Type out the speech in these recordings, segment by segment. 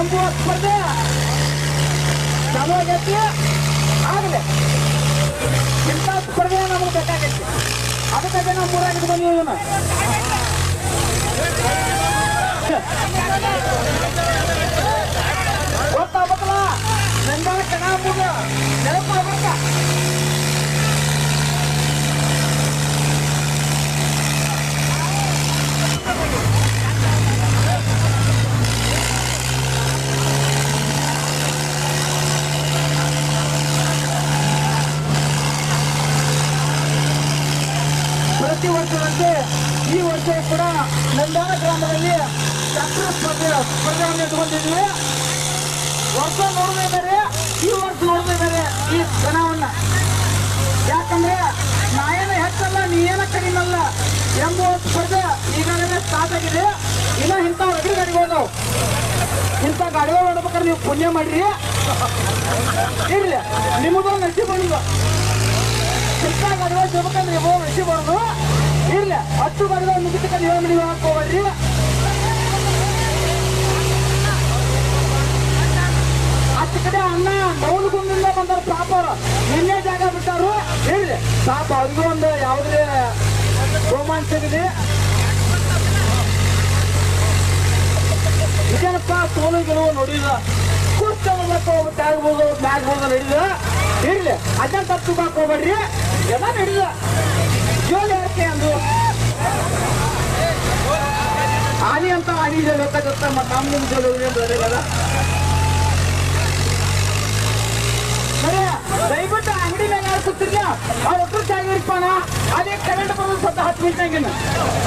ಎಂಬುವ ಸ್ಪರ್ಧೆ ಚಾಲು ಆಗೈತಿ. ಆಗಲೇ ಇಂಥ ಸ್ಪರ್ಧೆ ನಮಗೆ ಬೇಕಾಗೈತಿ. ಅದಕ್ಕಾಗಿ ನಾವು ಮೂರಾಗಿ ಬಂದಿದ್ದೀವಿ. ಗೊತ್ತಾಗಬೇಕಲ್ಲ ನಂಜಾಳ ಚೆನ್ನಾಗಿ ನೆನಪು ಆಗ್ಬೇಕ. ಪ್ರತಿ ವರ್ಷದಂತೆ ಈ ವರ್ಷ ಕೂಡ ನಂದಾನ ಗ್ರಾಮದಲ್ಲಿ ಟ್ರ್ಯಾಕ್ಟರ್ ಸ್ಪರ್ಧೆಯನ್ನು ಇಟ್ಕೊಂಡಿದ್ವಿ. ವರ್ಷ ನೋಡದೆ ಬೇರೆ, ಈ ವರ್ಷ ನೋಡದೆ ಬೇರೆ ಈ ಜನವನ್ನ. ಯಾಕಂದ್ರೆ ನಾಯೇನ ಹೆಚ್ಚಲ್ಲ ನೀಯೇನ ಕಡಿಮಲ್ಲ ಎಂಬುವ ಸ್ಪರ್ಧೆ ಈಗಾಗಲೇ ಸ್ಟಾರ್ಟ್ ಆಗಿದೆ. ಇನ್ನ ಇಂಥ ಅಗ್ರಿ ಗಾಡಿಗಳು ಇಂಥ ಗಾಡಿಗಳು ನೋಡ್ಬೇಕಾದ್ರೆ ನೀವು ಪುಣ್ಯ ಮಾಡ್ರಿ. ಇರ್ಲಿ ನಿಮ್ಮದು ನಶೀಬ. ಇಂಥ ಗಾಡಿಗಳು ಸಿಗ್ಬೇಕಂದ್ರೆ ನೀವು ನಶೀಬಾರ್ದು. ಇರ್ಲಿ 10 ಗಾಡಿಗಳು ಮುಗಿತಕ್ಕ ನೀವು ಹಾಕೋಬೇಡ್ರಿ. ಹತ್ತು ಕಡೆ ಅಣ್ಣ ನವಲಗುಂದಿಂದ ಬಂದಾರ ಪಾಪ. ಅವರು ನಿನ್ನೆ ಜಾಗ ಬಿಟ್ಟಾರು. ಇರ್ಲಿ ಪಾಪ ಅವ್ರಿಗೂ ಒಂದು ಯಾವುದೇ ರೋಮಾಂಚ ಇದೆ. ಇದೇನಪ್ಪ ಸೋಲು ಗೆಲುವು ನೋಡಿದ ಕೂರ್ಸ್ಕೊಳ್ಬೇಕು ಆಗ್ಬೋದು ಮ್ಯಾಗ್ಬೋದು ನಡೀದ. ಇರ್ಲಿ ಅದನ್ನ ತಪ್ಪು ಹಾಕೋಬೇಡ್ರಿ. ಎಲ್ಲ ನಡೀದ ಜೋಲಿ ಯಾಕೆ ಅಂದು ಆನಿ ಅಂತ ಆನಿ ಜೋಲಿ ಗೊತ್ತಾಗುತ್ತ. ಮತ್ತೆ ನಮ್ಮ ಜೋಲಿ ಬರಲ್ಲ. ಸರಿ ದಯವಿಟ್ಟು ಅಂಗಡಿ ಮೇಲೆ ಯಾರು ಕೂತಿರ್ಲ ಅವ್ರ ಒಟ್ಟರು ಜಾಗಿರ್ಪಾನ. ಅದೇ ಕರೆಂಟ್ ಬರೋದು ಸ್ವಲ್ಪ 10 ಮಿನಿಟ್ನಾಗಿನ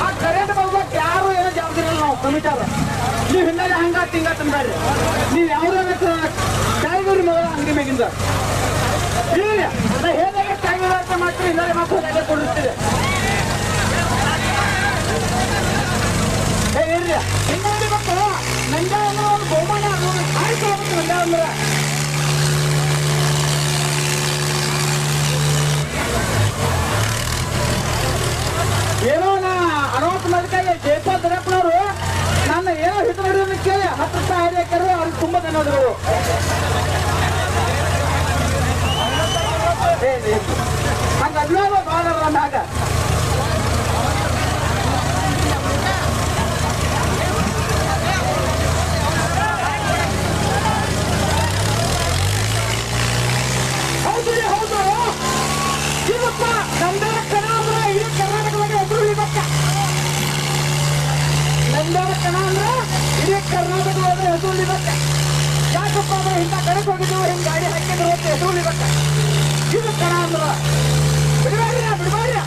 ಆ ಕರೆಂಟ್ ಬರ್ಬೇಕು. ಯಾರು ಏನೋ ಜವಾಬ್ದಾರಿ ಇಲ್ಲ. ನಾವು ಕಮಿಟಾರ ನೀವು ಹಿಂದೆ ಹಂಗ ತಿಂಗ ತಂದಾರಿ. ನೀವು ಯಾವ್ದು ಜಾಗಿರಿ ಮಗಳ ಅಂಗಡಿ ಮೇಗಿಂದ ಇಲ್ಲ ಹೇಗೆ ಜಾಗಿರಿ ಅಂತ ಮಾಡ್ತೀವಿ. ಇಲ್ಲೇ ಮಾತ್ರ ಅಲ್ಲೇ ಕೊಡಿಸ್ತೀರಿ. ಇರ್ಲಿ ಹಿಂಗೆ ಗೊತ್ತು ನಂಜ ಅಂದ್ರೆ ಒಂದು ಬಹುಮಾನ ಆಯ್ತು ಹೋಗ್ಬೇಕು. ನಂಜ ಅಂದ್ರೆ ಏನೋ ನಾ ಅನೌನ್ಸ್ ಮಾಡಿದಾಗ ಜಯಪಾಲ್ ದೊಡ್ಡಪ್ಪನವರು ನನ್ನ ಏನೋ ಹಿಟ್ಟು ನೋಡಿದ್ರೆ ಕೇಳಿ 10 ರೂಪಾಯಿ ಹಾರಿ ಹಾಕ್ಯಾರ. ಅವ್ರಿಗೆ ತುಂಬ ಧನ್ಯವಾದಗಳು. ಹಂಗೆ ಅಭಿಮಾನ ಭಾಳ ನನ್ನ ಆಗ ಹೌದು ಇವಪ್ಪ ನಂದನ ಕಣ ಅಂದ್ರೆ ಇಡೀ ಕರ್ನಾಟಕದಾಗ ಹೆಸರು ಉಳಿಬೇಕ. ನಂದನ ಕಣ ಅಂದ್ರೆ ಇಡೀ ಕರ್ನಾಟಕದಾಗ ಹೆಸರು ಉಳಿಬೇಕ. ಯಾಕಪ್ಪ ಅಂದ್ರೆ ಇಂಥ ಕಡೆಗೆ ಹೋಗಿದ್ದು ಹಿಂಗೆ ಗಾಡಿ ಹಾಕಿದ್ರು ಅಂತ ಹೆಸರು ಉಳಿಬೇಕ. ಇದು ಕಣ ಅಂದ್ರ ಬಿಡಬೇಡ್ರಿ.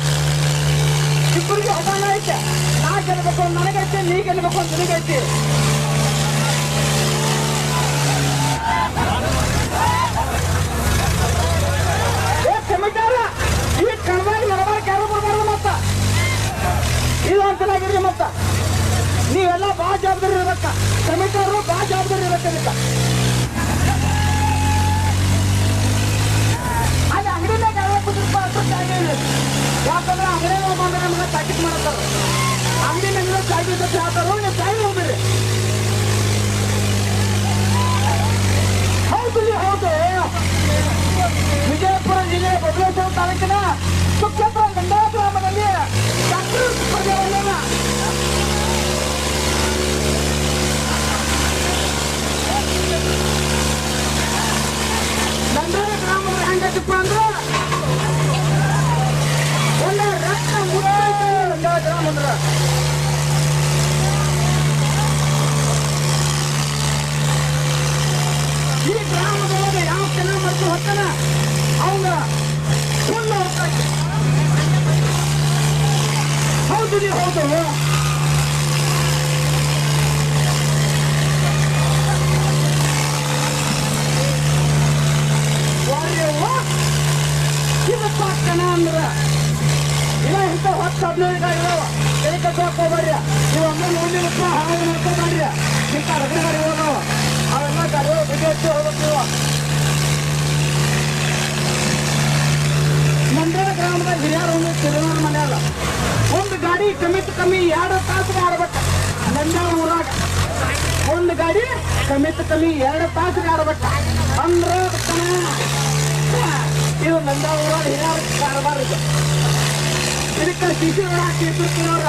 ಇಬ್ಬರಿಗೆ ಅವಮಾನ ಐತೆ. ನಾ ಗೆಲ್ಬೇಕು ಅಂತ ನನಗೈತೆ, ನೀ ಗೆಲ್ಬೇಕು ಅಂತ ನಿನಗೈತಿ. ಈ ಕಣದಾಗ ನಡಬಾರಕ್ಕೆ ಯಾರು ಬರ್ಬಾರ್ದು. ಮತ್ತ ಇದು ಅಂತಲಾಗಿರ್ರಿ. ಮತ್ತ ನೀವೆಲ್ಲ ಭಾಳ ಜವಾಬ್ದಾರಿ ಇರ್ಬೇಕ. ಕಮಿಟಿಯವರು ಭಾಳ ಜವಾಬ್ದಾರಿ ಇರಬೇಕ. ಅಲ್ಲಿ ಅಂಗಡಿನಾಗ ಯಾಕಂದ್ರೆ ಅಂಗಡಿ ಬಂದ್ರೆ ನಮ್ಗೆ ಪ್ಯಾಕೆಟ್ ಮಾಡತ್ತಾರ. ಅಂಗಡಿ ನಮ್ಗೆ ಚಾಯ್ ಜೊತೆ ಹಾಕ್ತಾರೋ ನೀವು ಚಾಯ್ ಹೋಗ್ಬಿಡ್ರಿ. ಹೌದು ವಿಜಯಪುರ ಜಿಲ್ಲೆ ಬಬಲೇಶ್ವರ ತಾಲೂಕಿನ ಸುಕ್ಷೇತ್ರ ಗಂಡಾಳ ಗ್ರಾಮದಲ್ಲಿ ಟ್ರ್ಯಾಕ್ಟರ್ ಸ್ಪರ್ಧೆಯನ್ನ ಗಂಡಾಳ ಗ್ರಾಮದ ಹೆಂಗಪ್ಪ ಅಂದ್ರೆ ಒಳ್ಳೆ ರಕ್ತ ಮುಟ್ಟೈತೆ. ಗಂಡಾಳ ಗ್ರಾಮ ಅಂದ್ರ ಈ ಗ್ರಾಮದೊಳಗೆ ಯಾವ ಚೆನ್ನಾಗಿ ಮಾಡ್ತು ಹೊತ್ತಾನ ಅವಂಗ ಫುಲ್ ಹೋಗ್ತೈತಿ. ಹೌದು ಇದಪ್ಪ ಕಣ ಅಂದ್ರ ಇಲ್ಲ ಇಂಥ 10-15 ಗಾಡಿ ಇದಾವ. ಕೈ ಕಟ್ಟೋಕ್ ಹೋಗ್ಬೇಡ್ರಿ. ನೀವು ಅಮ್ಮ ನೋಡ್ಲಿಲ್ಲಪ್ಪ ಹಾಗೆ ನೋಡ್ಕೊಂಡ್ರಿ. ಇಂಥ ಅಗ್ರಿ ಗಾಡಿಗಳು ಅವೆಲ್ಲ ಗಾಡಿಗಳು ಬಿಗಿ ಹೆಚ್ಚು ಹೋಗ್ಬೇಕು. ಮಂಡ್ಯ ಗ್ರಾಮದಾಗ ಹಿರಿಯರು ಒಂದು ತಿರುವನ ಮನೆಯಲ್ಲ ಒಂದು ಗಾಡಿ ಕಮ್ಮಿ 2 ತಾಸು ಮಾಡ್ಬೇಕು. ನಂಜಾಳ ಊರಾಗ ಒಂದು ಗಾಡಿ ಕಮ್ಮಿತ ಕಮ್ಮಿ 2 ತಾಸು ಆಡ್ಬೇಕು ಅಂದ್ರ ಇದು ನಂದಾವೂರ ಹಿರಿಯರ ಕಾರವಾರ ಇದು. ಇದಕ್ಕೆ ಸಿಸಿ ಹಾಕಿ ಇಟ್ಟಿರ್ತೀನವ್ರ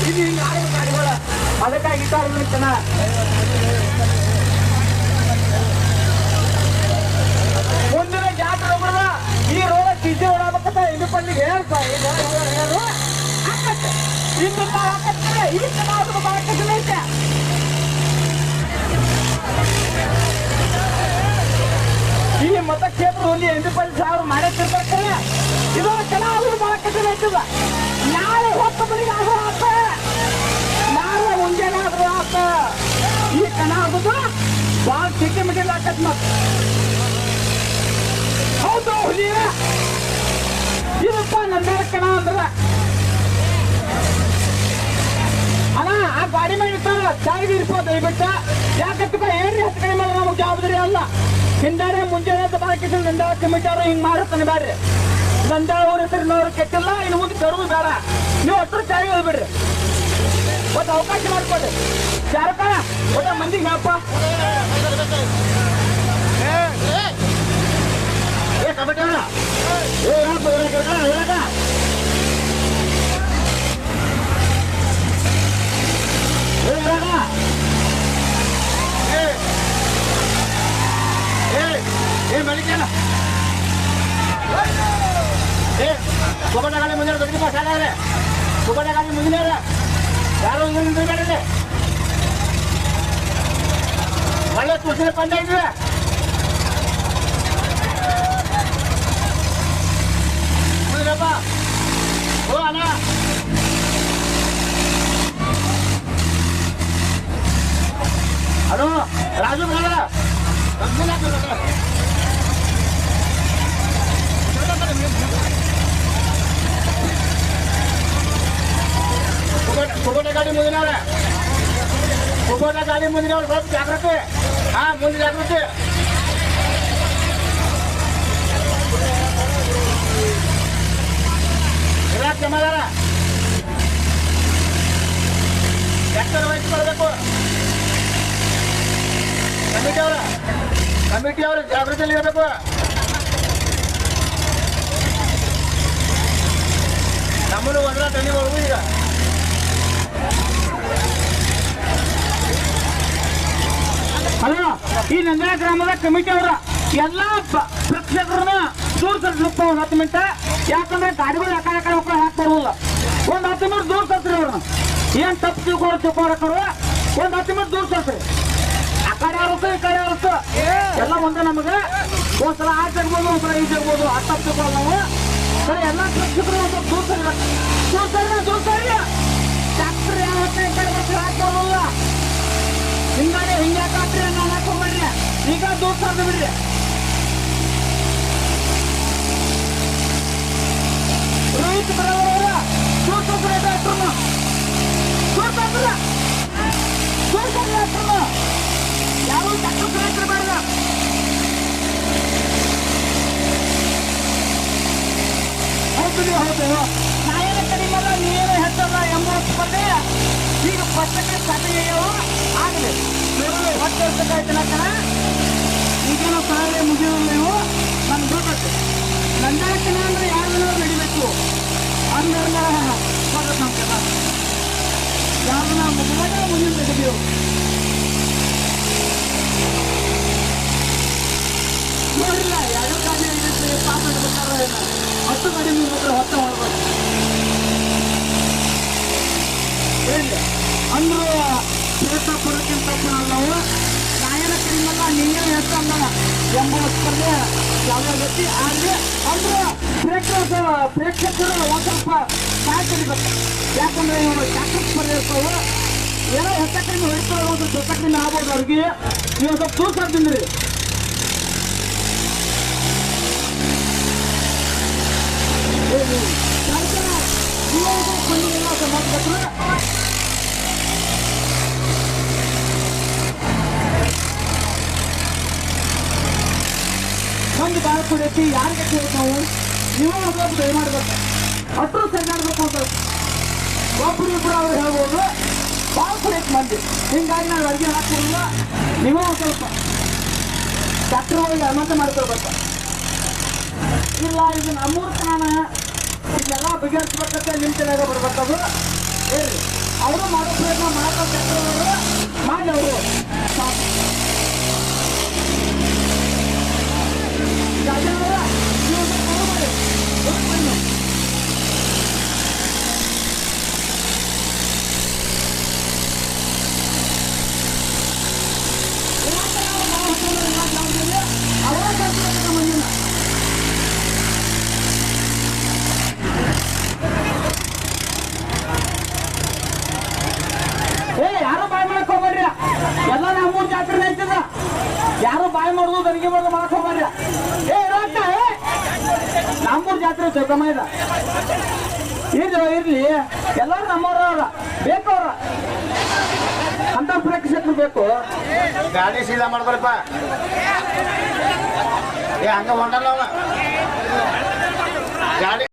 ಇದು ಹಿಂಗೆ ಆಡೋ ಗಾಡಿಗಳು ಅದಕ್ಕಾಗಿ ಇಟ್ಟಾರ್ನ ಮುಂದಿನ ಜಾತ್ರೆ ಹೋಗೋಣ ಈ ರೋಡ ಸಿಸಿ ಹೊಡಬೇಕಂತ ಇದು ಪಲ್ಲಿಗೆ ಹೇಳು ಹಾಕತ್ತೆ ಇನ್ನು ಹಾಕತ್ತೆ ಈ ನಾವು ಬಾಕೈತೆ ಈ ಮತಕ್ಷೇತ್ರದಲ್ಲಿ 8,000 ಮಾಡಕ್ಕಿರ್ತಾರೆ ಇದು ಕೆಲವರು ಮಾಡಕ್ಕಿರ್ತದ ನಾಳೆ ಹೊತ್ತು ಮನೆಗೆ ಆದ್ರೂ ಆತ ನಾಳೆ ಮುಂಜಾನೆ ಆದ್ರೂ ಆತ ಈ ಕಣ ಆಗೋದು ಭಾಳ ಚಿಕ್ಕಿ ಮಿಟ್ಟಿಲ್ಲ ಆಕತ್ ಮತ್ ಹೌದು ಹುಲಿ ಇದಪ್ಪ ನಂದಾರ ಕಣ ಅಂದ್ರ ಅಣ್ಣ ಆ ಗಾಡಿ ಮೇಲೆ ಇರ್ತಾರ ಚಾಗಿ ಇರ್ಬೋದು ದಯವಿಟ್ಟು ಯಾಕತ್ತಪ್ಪ ಏನ್ರಿ ಹತ್ತು ಕಡೆ ಮೇಲೆ ನಮಗೆ ಜವಾಬ್ದಾರಿ ಅಲ್ಲ ಹಿಂದಾರೆ ಮುಂಜಾನೆ ಬಾಕಿಸ್ ನಂದಾಳ ಕಮಿಟಿಯವರು ಹಿಂಗ್ ಮಾಡುತ್ತಾನೆ ಬ್ಯಾಡ್ರಿ ನಂದಾಳ ಅವ್ರ ಹೆಸರಿನವ್ರು ಕೆಟ್ಟಿಲ್ಲ ಇನ್ನು ಮುಂದೆ ತರುವುದು ಬೇಡ ನೀವು ಹತ್ರ ಚಾಗಿ ಹೋಗ್ಬಿಡ್ರಿ ಒಂದು ಅವಕಾಶ ಮಾಡ್ಕೊಡ್ರಿ ಯಾರಕ್ಕ ಒಟ್ಟ ಮಂದಿಗೆ ಹೇಳಪ್ಪ ಏ ಕಮಿಟಿ ಹೇಳಕ ಮಳಿಕೇನ ಸುಬಣ್ಣ ಗಾಡಿ ಮುಂದೆ ದೊಡ್ಡ ಪಾಸ್ ಆಗಾರೆ ಸುಬಣ್ಣ ಗಾಡಿ ಮುಂದಿನ ಯಾರು ನಿಂತಿರ್ಬೇಡ್ರಿ ಒಳ್ಳೆ ತುಳಸಿನ ಪಂಡ ಇದ್ವಿ ಮುಂದಿನಪ್ಪ ಓ ಅಣ್ಣ ಹಲೋ ರಾಜು ಬ್ರದರ ಕುಬೋಟ ಗಾಡಿ ಮುಂದಿನವ್ರೆ ಕುಬೋಟ ಗಾಡಿ ಮುಂದಿನವ್ರು ಸ್ವಲ್ಪ ಜಾಗ್ರತೆ ಹಾ ಮುಂದೆ ಜಾಗ್ರತೆ ಎಲ್ಲ ಜಮಾದಾರ ಎಷ್ಟರ ವಯಸ್ಸು ಮಾಡಬೇಕು ಕಮಿಟಿ ಅವರು ಜಾಗೃತಿಯಲ್ಲಿ ಇರಬೇಕು ನಮ್ಮನ್ನು ಒಂದರ ತಣ್ಣಿ ಒಳಗು ಈಗ ಅಲ್ಲ ಈ ನಂದನ ಗ್ರಾಮದ ಕಮಿಟಿ ಅವರ ಎಲ್ಲಾ ಪ್ರೇಕ್ಷಕರನ್ನ ದೂರ ಸರಿಸಪ್ಪ ಒಂದು 10 ಮಿನಿಟ್ ಯಾಕಂದ್ರೆ ಗಾಡಿಗಳು ಯಾಕಡೆ ಹೋಗಿ ಹಾಕ್ತಾರಲ್ಲ ಒಂದು 10 ಮಿನಿಟ್ ದೂರ ಸರಿಸ್ರಿ ಅವ್ರನ್ನ ಏನ್ ತಪ್ಪು ತಿಳ್ಕೊಳಕರು ಒಂದು 10 ಮಿನಿಟ್ ದೂರ ಸರಿಸ್ರಿ ಆ ಕಡೆ ಆರುತ್ತೆ ಈ ಕಡೆ ಆರುತ್ತೆ ಎಲ್ಲ ಒಂದೇ ನಮಗೆ ಒಂದ್ಸಲ ಆಚೆ ಆಗ್ಬೋದು ಒಂದ್ಸಲ ಈಚೆ ಆಗ್ಬೋದು ಆ ತಪ್ಪು ತಿಳ್ಕೊಳ್ಳ ನಾವು ಸರಿ ಎಲ್ಲ ಪ್ರೇಕ್ಷಕರು ಒಂದು ದೂರ ಸರಿ ಡಾಕ್ಟರ್ ಯಾವ ಹಾಕ್ತಾರಲ್ಲ ಹಿಂಗಾರೆ ಹಿಂಗೆ ಹಾಕ್ರಿ ನಾನು ಹಾಕೊಂಡ್ಬಿಡ್ರಿ ಈಗ ದೂರ ಸರ್ದು ಬಿಡ್ರಿ ರೋಹಿತ್ ಬರೋವರ ದೂರ ಡಾಕ್ಟರ್ನ ಯಾವ ಡಾಕ್ಟರ್ ಕಲೆಕ್ಟರ್ ಮಾಡಿದ ಹೌದು ನಾಯನ ಕಡಿಮಲ್ಲ ನೀನು ಹೆಚ್ಚಲ್ಲ ಎಂಬ ಸ್ಪರ್ಧೆ ಈಗ ಪಟ್ಟಕ್ಕೆ ಸಾಧ್ಯ ಆಗಲಿ ಹೊಟ್ಟೆ ವರ್ಷಕ್ಕಾಯ್ತನಕ್ಕನ ಈಗೇನೋ ಸಹಾಯ ಮುಗಿಯೋದು ನೀವು ನನ್ಗೆ ಗೊತ್ತೈತೆ ನಂದಾಕನ ಅಂದ್ರೆ ಯಾರನ್ನ ನಡಿಬೇಕು ಅಂದ್ರನ್ನ ಸ್ವಾಗತ ನಮ್ಗೆಲ್ಲ ಯಾರನ್ನ ಮುಗಿದಾಗ ಮುಂದಿನ ತೆಗೆದೀವು ನೋಡಿಲ್ಲ 2 ಗಾಡಿ ಪಾಸ್ ಮಾಡ್ಬೇಕಾದ್ರೆ 10 ಗಾಡಿ ನಿಂತ್ರೆ ಹೊತ್ತ ಮಾಡ್ಬೇಕು ಹೇಳಿ ಅಂದ್ರು ಶ್ರೇಷ್ಠ ಪುರಕ್ಕಿಂತ ನಾವು ನಾಯನ ಕಡಿಮಲ್ಲ ನೀನೇ ಹೆಚ್ಚಲ್ಲ ಎಂಬ ಸ್ಪರ್ಧೆ ಯಾವುದೇ ಗತಿ ಆದರೆ ಅಂದ್ರೆ ಪ್ರೇಕ್ಷಕರು ಒಂದು ಸ್ವಲ್ಪ ಕಾಯ್ತಿರ್ಬೇಕು ಯಾಕಂದ್ರೆ ಇವರು ಡಾಕ್ಟರ್ ಸ್ಪರ್ಧೆ ಇರ್ತಾವೆ ಏನೋ ಹೆಚ್ಚ ಕಡಿಮೆ ಹೊಡಿತಾರೆ ಒಂದು ದೊಡ್ಡ ಕಡಿಮೆ ಆಗ್ಬೋದು ಅವ್ರಿಗೆ ನೀವು ಸ್ವಲ್ಪ ದೂರ ಸರ್ದಿಂದ್ರಿ ಒಂದು ಬಾಳ ಕುಡಿಯತಿ ಯಾರಿಗೆ ಕೇಳ್ಬೇಕು ನಾವು ನೀವು ಹೋಗ್ಬೇಕು ದಯಮಾಡ್ಬೇಕು ಅಷ್ಟು ಸರಿಯಾಡ್ಬೇಕು ಅಂತ ಒಬ್ಬರು ಇಬ್ಬರು ಅವ್ರು ಹೇಳ್ಬೋದು ಭಾಳ ಕುಡಿಯಕ್ ಮಂದಿ. ಹಿಂಗಾಗಿ ನಾವು ಅಡುಗೆ ಹಾಕ್ತಿರಲಿಲ್ಲ. ನೀವು ಒಂದು ಸ್ವಲ್ಪ ಟ್ಯಾಕ್ಟ್ರ್ ಹೋಗಿ ಅನುಮತಿ ಮಾಡ್ಕೊಳ್ಬೇಕು. ಇಲ್ಲ ಇದು ನಮ್ಮೂರ ಕಾರಣ ಇದೆಲ್ಲ ಬಗೆಹರಿಸ್ಬೇಕಂತ ನಿಮ್ಮ ತಲೆಯಾಗ ಬರ್ಬೇಕದು. ಹೇಳಿ ಅವರು ಮಾಡೋ ಪ್ರಯತ್ನ ಮಾಡ್ತಾರೆ. ಟ್ಯಾಕ್ಟ್ರ್ ಮಾಡಿ ಅವರು ಯಾರು ಬಾಯ್ ಮಾಡಕ್ ಹೋಗ್ಬೇಡ್ರಿ. ಎಲ್ಲ ನಮ್ಮೂರ್ ಜಾತ್ರೆ ನಡೀತದ. ಯಾರು ಬಾಯ್ ಮಾಡುದು ದನಿಗೆ ಮಾಡೋದು ಮಾಡಕ್ ಹೋಗ್ಬೇಡ್ರಿ. ನಮ್ಮೂರ್ ಜಾತ್ರೆ ಚೌಕಮ್ಮ ಇದ ಇರ್ಲಿ. ಎಲ್ಲರೂ ನಮ್ಮವ್ರ ಬೇಕವ್ರ ಅಂತ ಪ್ರೇಕ್ಷಕರು ಬೇಕು. ಗಾಡಿ ಸೀದಾ ಮಾಡ್ಕೊಳಪ್ಪ. ಹಂಗ ಹೊಂಟಲ್ಲ ಗಾಡಿ